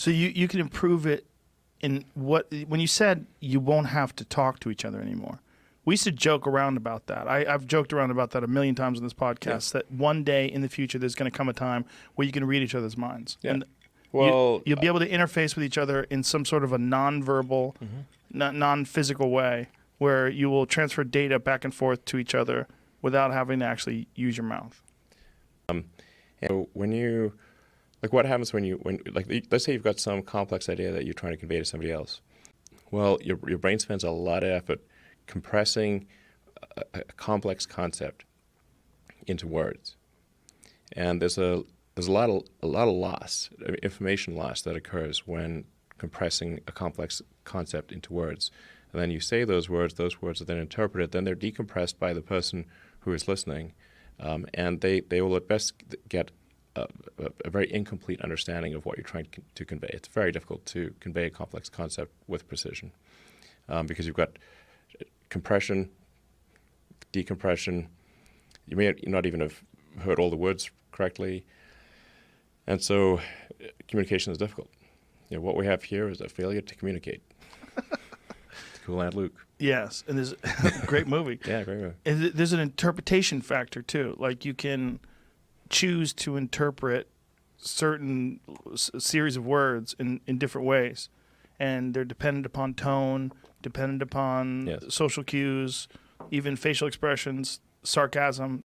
So you can improve it in when you said you won't have to talk to each other anymore. We used to joke around about that. I've joked around about that a million times on this podcast, that one day in the future there's going to come a time where you can read each other's minds. Yeah. And Well, you'll be able to interface with each other in some sort of a non-verbal, non-physical way where you will transfer data back and forth to each other without having to actually use your mouth. and when you, like, what happens let's say you've got some complex idea that you're trying to convey to somebody else. Well, your brain spends a lot of effort compressing a complex concept into words, and there's a lot of loss, information loss that occurs when compressing a complex concept into words. And then you say those words are then interpreted, then they're decompressed by the person who is listening, and they will at best get a very incomplete understanding of what you're trying to convey. It's very difficult to convey a complex concept with precision because you've got compression, decompression. You may not even have heard all the words correctly. And so communication is difficult. What we have here is a failure to communicate. It's Cool Aunt Luke. Yes, and there's a great movie. Yeah, great movie. And there's an interpretation factor too. Like you can choose to interpret certain series of words in different ways, and they're dependent upon tone, dependent upon social cues, even facial expressions, sarcasm.